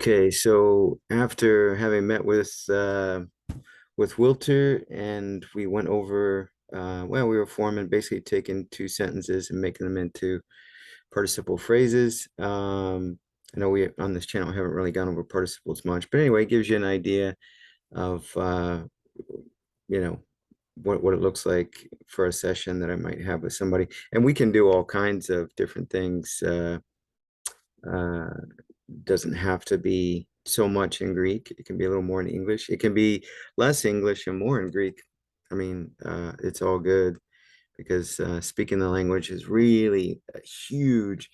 Okay, so after having met with Wilter, and we went over well, we were forming basically taking two sentences and making them into participle phrases. I know we on this channel haven't really gone over participles much, but anyway, it gives you an idea of you know what it looks like for a session that I might have with somebody. And we can do all kinds of different things. Uh, doesn't have to be so much in Greek. It can be a little more in English. It can be less English and more in Greek. I mean, it's all good because speaking the language is really a huge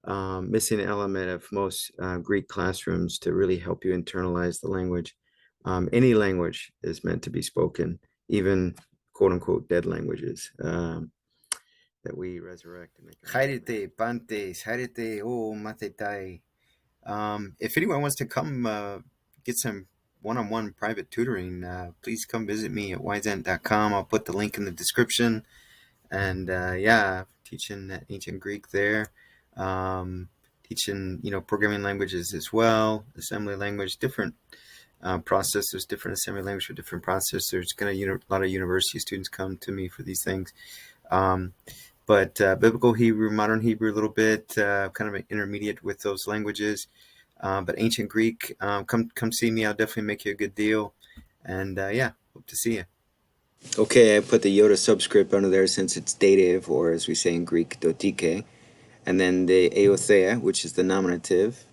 missing element of most Greek classrooms to really help you internalize the language. Any language is meant to be spoken, even quote unquote dead languages that we resurrect and make. Hairete, pantes, hairete, oh, matetai. If anyone wants to come get some one-on-one private tutoring, please come visit me at wisent.com. I'll put the link in the description. And yeah, teaching ancient Greek there, teaching programming languages as well, assembly language, different processors, different assembly language for different processors. A lot of university students come to me for these things. But biblical Hebrew, modern Hebrew, a little bit, kind of an intermediate with those languages. But ancient Greek, come see me. I'll definitely make you a good deal. And yeah, hope to see you. Okay, I put the Yoda subscript under there since it's dative, or as we say in Greek, dotike. And then the eothea, which is the nominative.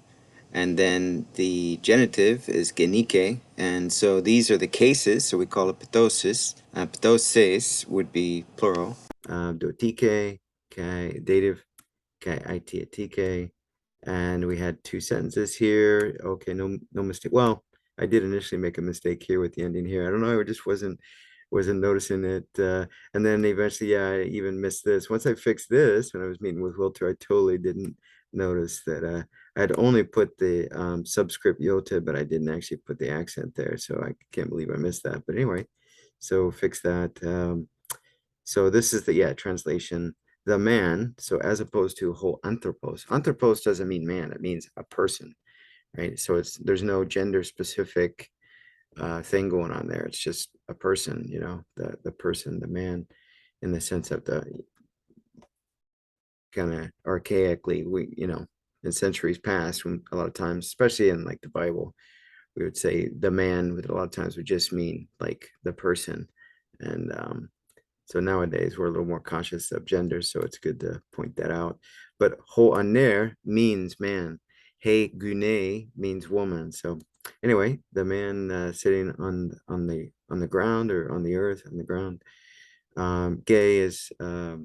And then the genitive is genike. And so these are the cases, so we call it ptosis. Ptoses would be plural. Dotike, okay, dative, okay, itiatike. And we had two sentences here. Okay, no mistake. Well, I did initially make a mistake here with the ending here. I don't know, I just wasn't noticing it. And then eventually, yeah, I even missed this. Once I fixed this, when I was meeting with Wilter, I totally didn't notice that I had only put the subscript iota, but I didn't actually put the accent there. So I can't believe I missed that. But anyway, so fix that. So this is the, yeah, translation. The man, so as opposed to whole anthropos. Anthropos doesn't mean man, it means a person, right? So there's no gender specific thing going on there. It's just a person, the person, the man, in the sense of the kind of archaically, in centuries past, when a lot of times, especially in like the Bible, we would say the man, but a lot of times would just mean like the person. And so nowadays we're a little more conscious of gender, so it's good to point that out. But ho aner means man. Hey gune means woman. So anyway, the man sitting on the ground or on the earth on the ground. Gay is I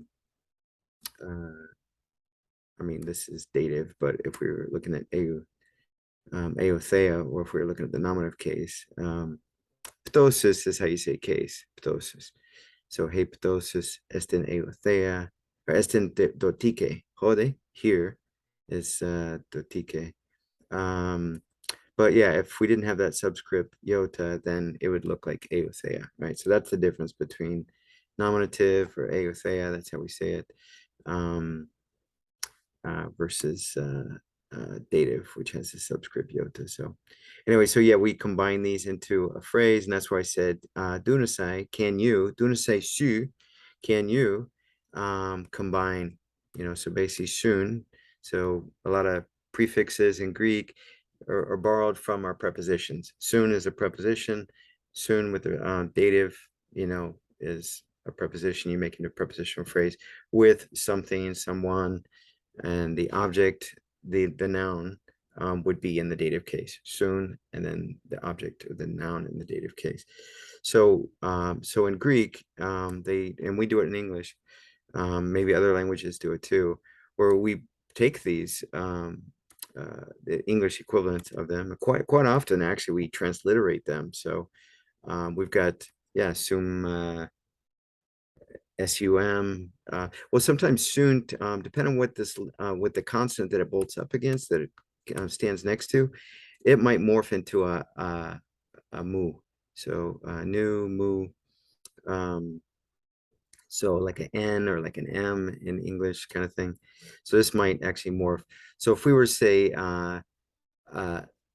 mean, this is dative, but if we were looking at aothea, or if we were looking at the nominative case, ptosis is how you say case, ptosis. So hey ptosis estin eothea, or estin dotike, hode, here is dotike. But yeah, if we didn't have that subscript iota, then it would look like aothea, right? So that's the difference between nominative or aothea, that's how we say it, versus dative, which has a subscript iota. So anyway, so yeah, we combine these into a phrase, and that's why I said dunasai, can you, dunasai su, can you combine, so basically soon. So a lot of prefixes in Greek are borrowed from our prepositions. Soon is a preposition. Soon with the dative, is a preposition. You're making a prepositional phrase with something, someone, and the object, the noun, would be in the dative case, soon, and then the object or the noun in the dative case. So so in Greek, and we do it in English, maybe other languages do it too, where we take these the English equivalents of them. Quite often, actually, we transliterate them. So we've got, yeah, sum, sum. Well, sometimes soon, depending on what the consonant that it bolts up against, that it stands next to, it might morph into a mu. So new mu. So like an N or like an M in English kind of thing. So this might actually morph. So if we were to say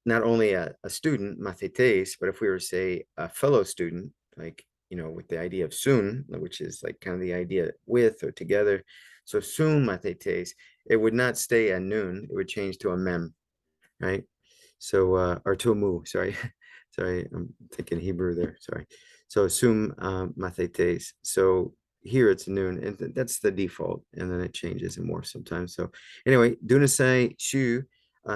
not only a student, mathetes, but if we were to say a fellow student, like, with the idea of soon, which is like kind of the idea with or together. So soon mathetes, it would not stay a noon, it would change to a mem, right? So, or to a mu, sorry. Sorry, I'm thinking Hebrew there, sorry. So sum mathetes. So here it's noon, and that's the default, and then it changes and more sometimes. So anyway, dunasai shu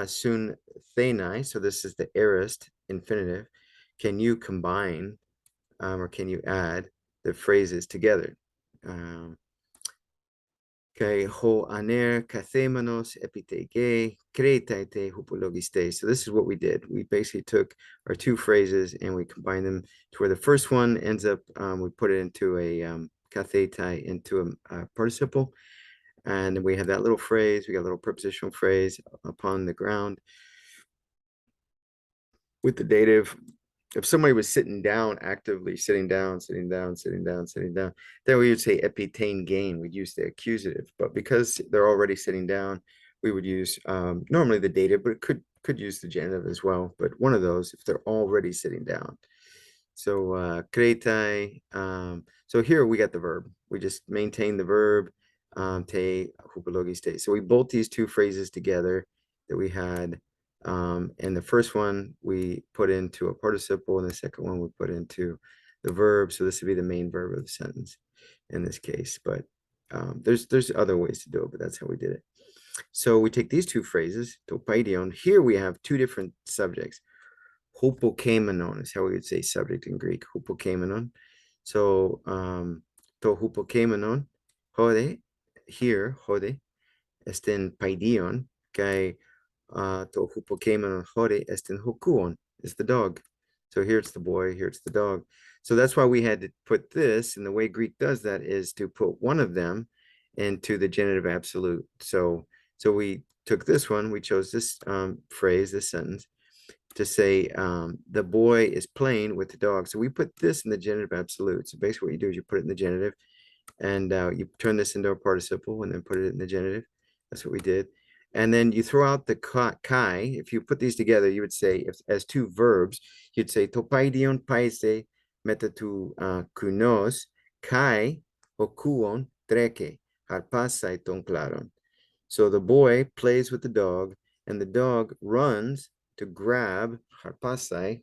sun thenai. So this is the aorist infinitive. Can you combine or can you add the phrases together? Um, Okay, ho aner kathemanos epitege kretaite hupologiste. So this is what we did. We basically took our two phrases and we combined them to where the first one ends up, we put it into a kathetai, into a participle. And then we have that little phrase, we got a little prepositional phrase upon the ground with the dative. If somebody was sitting down, actively sitting down, sitting down, sitting down, sitting down, then we would say epitain gain. We'd use the accusative, but because they're already sitting down, we would use normally the dative, but it could use the genitive as well. But one of those if they're already sitting down. So kretai. So here we got the verb. We just maintain the verb te hupologiste. So we bolt these two phrases together that we had. And the first one we put into a participle, and the second one we put into the verb. So this would be the main verb of the sentence in this case. But there's other ways to do it, but that's how we did it. So we take these two phrases, to paidion. Here we have two different subjects. Hupokemenon is how we would say subject in Greek. Hupokemenon. So to hupokemenon, hode, here, hode, esten paidion, kai to hupokemenon hode esten hokuon, is the dog. So here it's the boy, here it's the dog. So that's why we had to put this, and the way Greek does that is to put one of them into the genitive absolute. So we took this one, we chose this phrase, this sentence, to say the boy is playing with the dog. So we put this in the genitive absolute. So basically what you do is you put it in the genitive and you turn this into a participle and then put it in the genitive. That's what we did. And then you throw out the kai. If you put these together, you would say, if as two verbs, you'd say topaidion paise metatu kunos kai okuon treke harpasai ton claron. So the boy plays with the dog, and the dog runs to grab harpasai,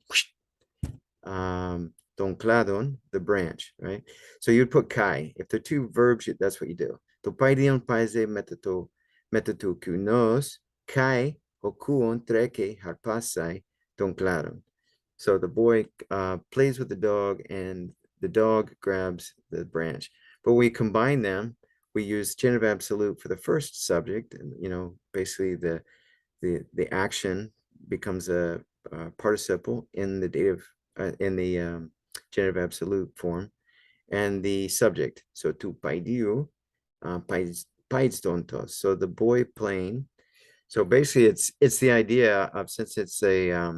donkladon, the branch, right? So you'd put kai. If they're two verbs, that's what you do. To paidion paise metatu kunos kai hokuon treke harpasai donkladon. So the boy plays with the dog, and the dog grabs the branch. But we combine them. We use genitive absolute for the first subject, and basically the action becomes a participle in the dative in the genitive absolute form, and the subject. So tu paidiu, paidstontos. So the boy playing. So basically, it's the idea of, since it's a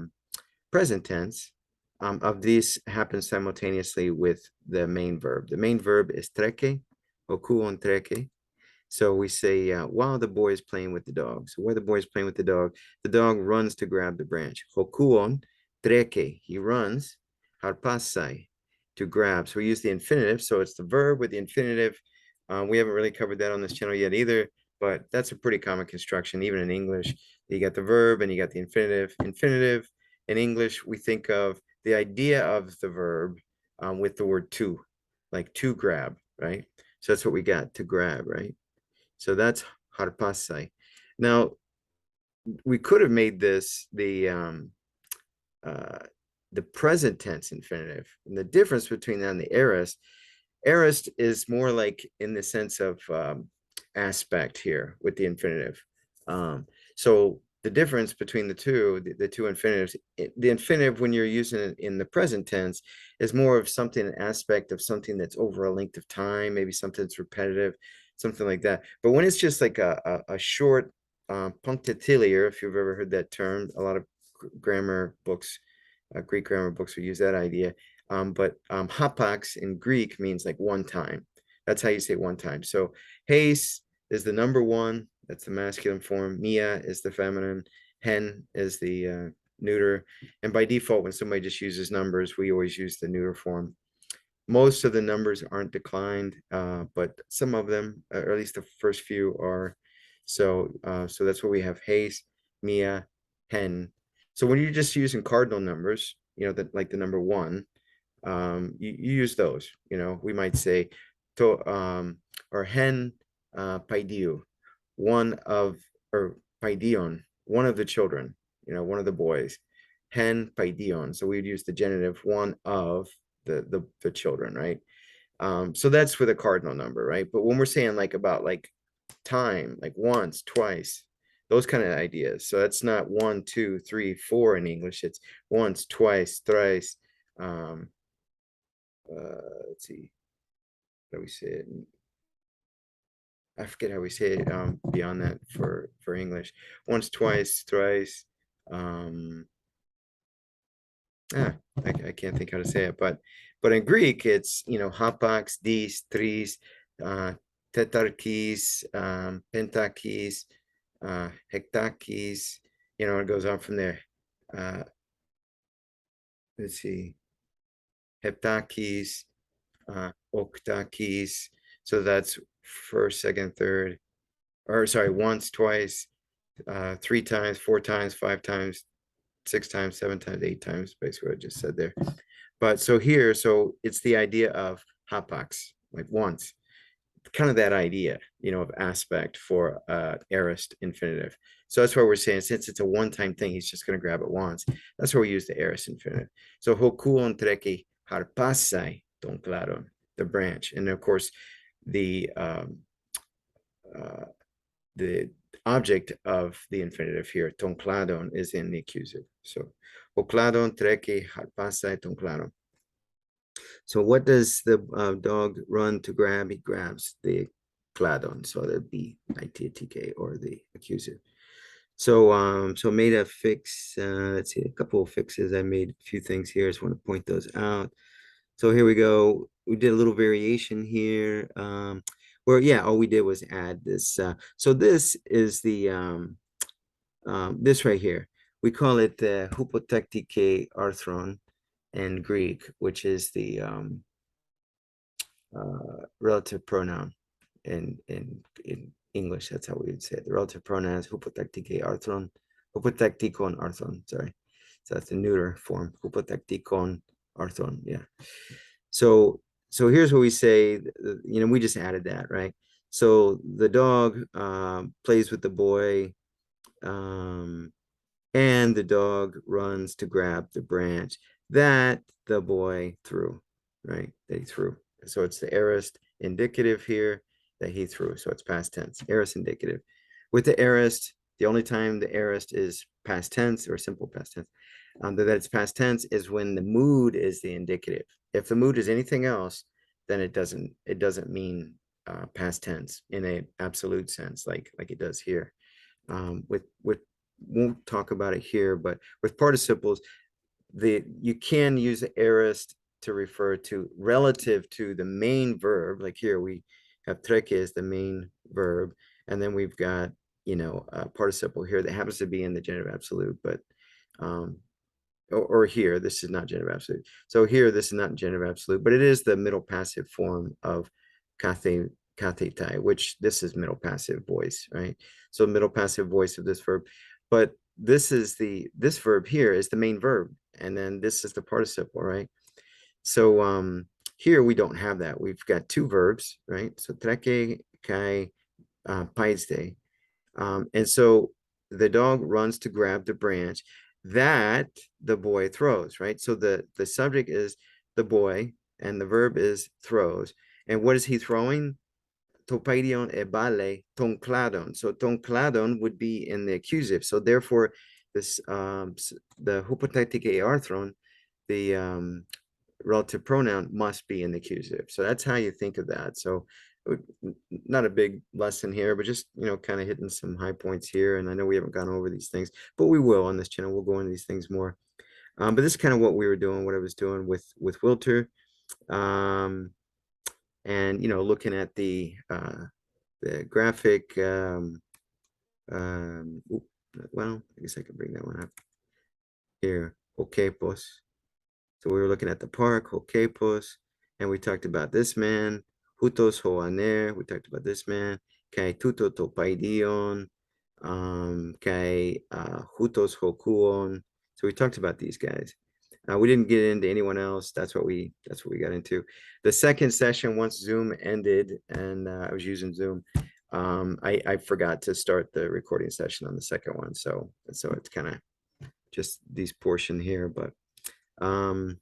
present tense, of these happens simultaneously with the main verb. The main verb is treke, okuon treke. So we say, while the boy is playing with the dog. So while the boy is playing with the dog runs to grab the branch. Hokuon treke, he runs. Harpasai, to grab. So we use the infinitive. So it's the verb with the infinitive. We haven't really covered that on this channel yet either, but that's a pretty common construction, even in English. You got the verb and you got the infinitive. Infinitive in English, we think of the idea of the verb with the word to, like to grab, right? So that's what we got, to grab, right? So that's harpasai. Now, we could have made this the present tense infinitive. And the difference between that and the aorist is more like in the sense of aspect here with the infinitive. So the difference between the two infinitives, the infinitive when you're using it in the present tense is more of something, an aspect of something that's over a length of time, maybe something that's repetitive, something like that. But when it's just like a short punctiliar, if you've ever heard that term, a lot of grammar books, Greek grammar books will use that idea. But hapax in Greek means like one time. That's how you say one time. So heis is the number one. That's the masculine form. Mia is the feminine. Hen is the neuter. And by default, when somebody just uses numbers, we always use the neuter form. Most of the numbers aren't declined, but some of them, or at least the first few are. So that's what we have: Hayes, Mia, Hen. So when you're just using cardinal numbers, that like the number one, you use those. We might say to or Hen Paidiu, one of or Paidion, one of the children, one of the boys. Hen Paidion. So we'd use the genitive one of the children, right? So that's with a cardinal number, right? But when we're saying like about like time, like once, twice, those kind of ideas. So that's not one, two, three, four in English. It's once, twice, thrice. Um, let's see, how do we say it? I forget how we say it beyond that for English. Once, twice, thrice. Um, I can't think how to say it, but in Greek it's hapax, dis, tris, tetarkis, pentakis, hektakis. It goes on from there. Uh, let's see, heptakis, oktakis. So that's first, second, third, or sorry, once, twice, three times, four times, five times, six times, seven times, eight times, basically what I just said there. But so here, so it's the idea of hapax, like once, kind of that idea, of aspect for aorist infinitive. So that's why we're saying, since it's a one-time thing, he's just going to grab it once. That's where we use the aorist infinitive. So hokuon treke harpasai ton claron, the branch. And of course, the uh, the object of the infinitive here, ton cladon, is in the accusative. So hokladon treke harpasai ton cladon. So what does the dog run to grab? He grabs the cladon, so the B, ITTK, or the accusative. So made a fix. Let's see, a couple of fixes. I made a few things here. I just want to point those out. So here we go. We did a little variation here. Where all we did was add this. So this is the this right here. We call it the hypotektike arthron in Greek, which is the relative pronoun in English. That's how we would say it. The relative pronoun is hypotektike arthron, hypotektikon arthron. Sorry, so that's the neuter form. Hypotektikon arthron. Yeah. So here's what we say. We just added that, right? So the dog plays with the boy, and the dog runs to grab the branch that the boy threw, right? That he threw. So it's the aorist indicative here that he threw. So it's past tense, aorist indicative. With the aorist, the only time the aorist is past tense or simple past tense, that it's past tense is when the mood is the indicative. If the mood is anything else, then it doesn't mean past tense in an absolute sense, like it does here. With won't talk about it here, but with participles, you can use the aorist to refer to relative to the main verb. Like here we have treke as the main verb, and then we've got a participle here that happens to be in the genitive absolute, but or here this is not genitive absolute. So here this is not genitive absolute, but it is the middle passive form of kathe kathetai, which this is middle passive voice, right? So middle passive voice of this verb, but this verb here is the main verb, and then this is the participle, right? So here we don't have that. We've got two verbs, right? So treke kai paiste, and so the dog runs to grab the branch that the boy throws, right? So the subject is the boy and the verb is throws. And what is he throwing? Topaidion ebale tonkladon. So tonkladon would be in the accusative. So therefore, this the hypotektike arthron, the relative pronoun must be in the accusative. So that's how you think of that. So not a big lesson here, but just kind of hitting some high points here. And I know we haven't gone over these things, but we will on this channel. We'll go into these things more. But this is kind of what we were doing, what I was doing with Wilter. And looking at the graphic. Well, I guess I could bring that one up. here, hokepos. So we were looking at the park, hokepos, and we talked about this man, hutos hoaner. We talked about this man, kai tuto to paidion, kai hutos hokuon. So we talked about these guys. We didn't get into anyone else. That's what we got into. The second session, once Zoom ended, and I was using Zoom, I forgot to start the recording session on the second one. So it's kind of just these portion here, but um,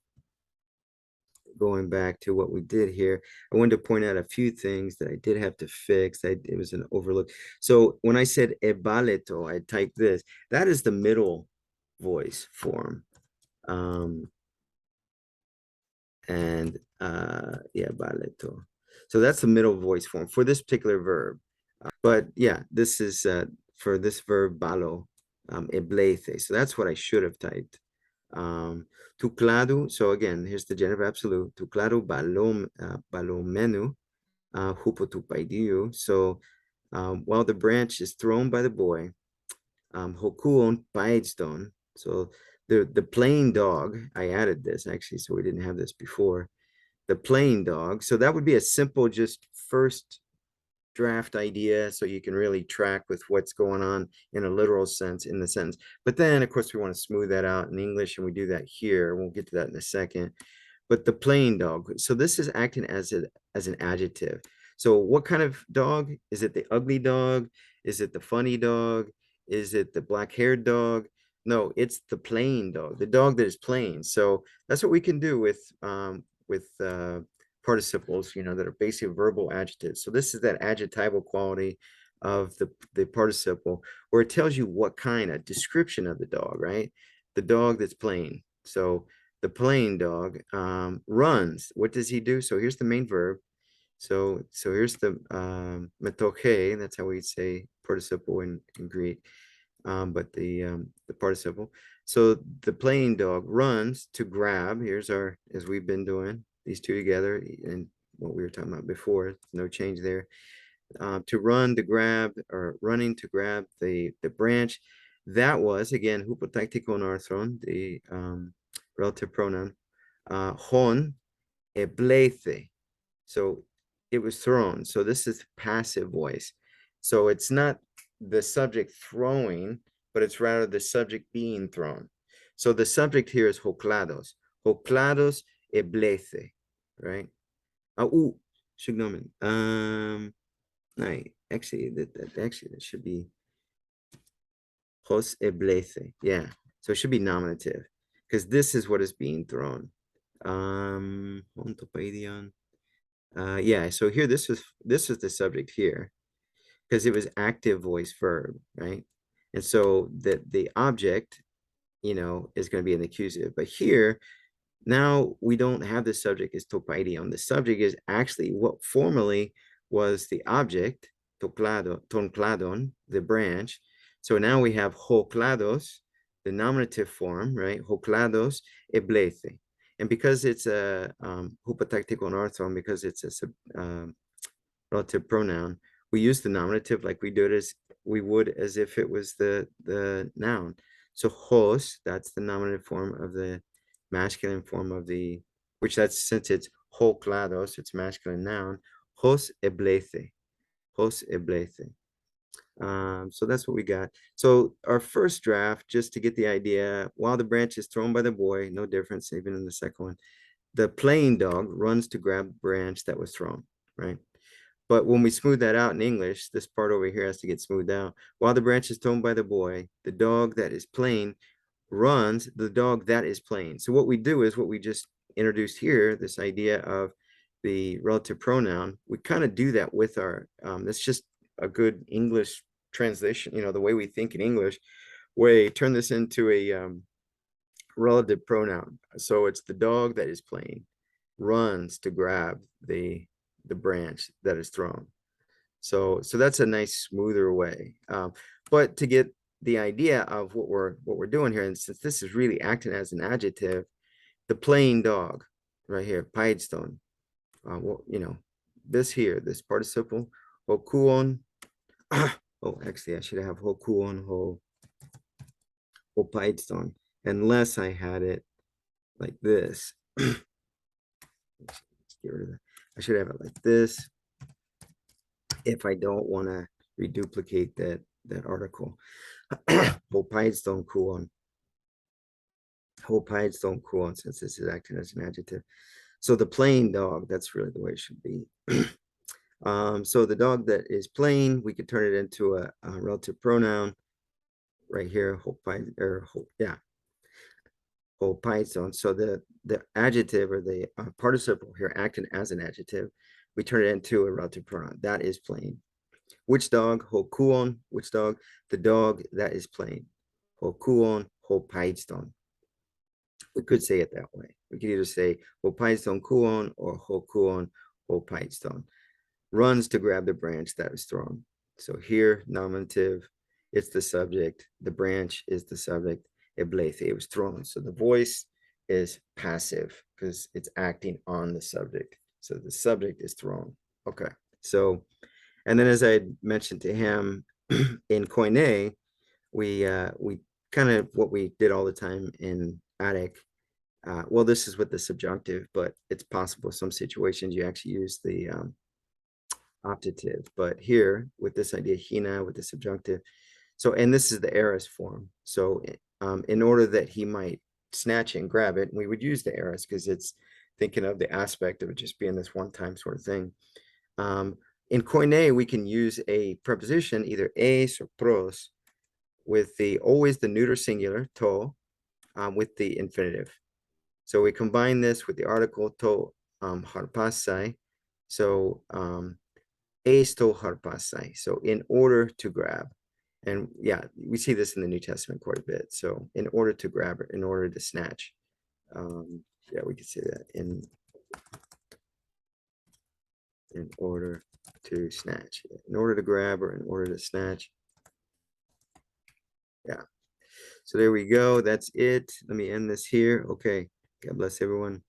going back to what we did here, I wanted to point out a few things that I did have to fix. It was an overlook. So when I said ebaleto, I typed this. That is the middle voice form. And yeah, baleto. So that's the middle voice form for this particular verb. But yeah, this is for this verb balo, eblete. So that's what I should have typed. Tuklado. So again, here's the genitive absolute. Tuklado balomenu hupotupaidiu. So while the branch is thrown by the boy, hokuon paedston. So the playing dog, I added this actually, so we didn't have this before. The playing dog. So that would be a simple, just first draft idea, so you can really track with what's going on in a literal sense in the sentence. But then, of course, we want to smooth that out in English, and we do that here. We'll get to that in a second. But the playing dog. So this is acting as an adjective. So what kind of dog? Is it the ugly dog? Is it the funny dog? Is it the black-haired dog? No, it's the playing dog, the dog that is playing. So that's what we can do with participles, that are basically verbal adjectives. So this is that adjectival quality of the participle, where it tells you what kind of description of the dog, right? The dog that's playing. So the playing dog runs. What does he do? So here's the main verb. So here's the metoche. That's how we say participle in Greek. But the participle. So the playing dog runs to grab. Here's as we've been doing these two together, and what we were talking about before. No change there. To run to grab, or running to grab the branch. That was again hypothetical arthron, the relative pronoun. Hon eblethe. So it was thrown. So this is passive voice. So it's not the subject throwing, but it's rather the subject being thrown. So the subject here is hoklados. Hoklados eblethe, right? Shugnomen. Actually, that should be hos eblethe. Yeah. So it should be nominative, because this is what is being thrown. Yeah, so here this is the subject here, because it was active voice verb, right? And so the object, is going to be an accusative. But here, now we don't have the subject as topaidion. The subject is actually what formerly was the object, tonkladon, the branch. So now we have hoklados, the nominative form, right? Hoklados eblethe. And because it's a hypotactical arthron, because it's a relative pronoun, we use the nominative like we would as if it was the noun. So hos, that's the nominative form of the masculine form of since it's hoklados, it's masculine noun. Hos eblethe. Hos eblethe. So that's what we got. So our first draft, just to get the idea, while the branch is thrown by the boy, no difference even in the second one, the playing dog runs to grab the branch that was thrown, right? But when we smooth that out in English, this part over here has to get smoothed out. While the branch is thrown by the boy, the dog that is playing runs the dog that is playing. So what we do is what we just introduced here, this idea of the relative pronoun. We kind of do that with that's just a good English translation, the way we think in English, where you turn this into a relative pronoun. So it's the dog that is playing runs to grab the branch that is thrown. So that's a nice smoother way. But to get the idea of what we're doing here, and since this is really acting as an adjective, the playing dog right here, paidstone. This participle, hokuon. Oh, actually, I should have hokuon ho paidstone. unless I had it like this. Let's get rid of that. I should have it like this if I don't want to reduplicate that article. Hopides don't cool on. Hopides don't cool on since this is acting as an adjective. So the plain dog, that's really the way it should be. So the dog that is plain, we could turn it into a relative pronoun right here. Hopide, or yeah, Hopides. So the adjective or the participle here acting as an adjective, we turn it into a relative pronoun. That is plain. Which dog? Hokuon. Which dog? The dog that is plain. Hokuon, hopaidstone. We could say it that way. We could either say hopaidstone kuon or hokuon, hopaidstone. Runs to grab the branch that is thrown. So here, nominative, it's the subject. The branch is the subject. Eblethe, it was thrown. So the voice is passive because it's acting on the subject. So the subject is thrown. Okay. So, and then as I mentioned to him in Koine, we kind of what we did all the time in Attic. Well, this is with the subjunctive, but it's possible some situations you actually use the optative. But here with this idea, hina with the subjunctive. So, and this is the aorist form. So, in order that he might snatch it and grab it, we would use the aorist because it's thinking of the aspect of it just being this one time sort of thing. In Koine, we can use a preposition, either es or pros, with the always the neuter singular, to, with the infinitive. So we combine this with the article to harpasai. So es to harpasai. So in order to grab. And yeah, we see this in the New Testament quite a bit. So in order to grab it, in order to snatch. Yeah, we could say that in order to snatch. In order to grab or in order to snatch. Yeah. So there we go. That's it. Let me end this here. Okay. God bless everyone.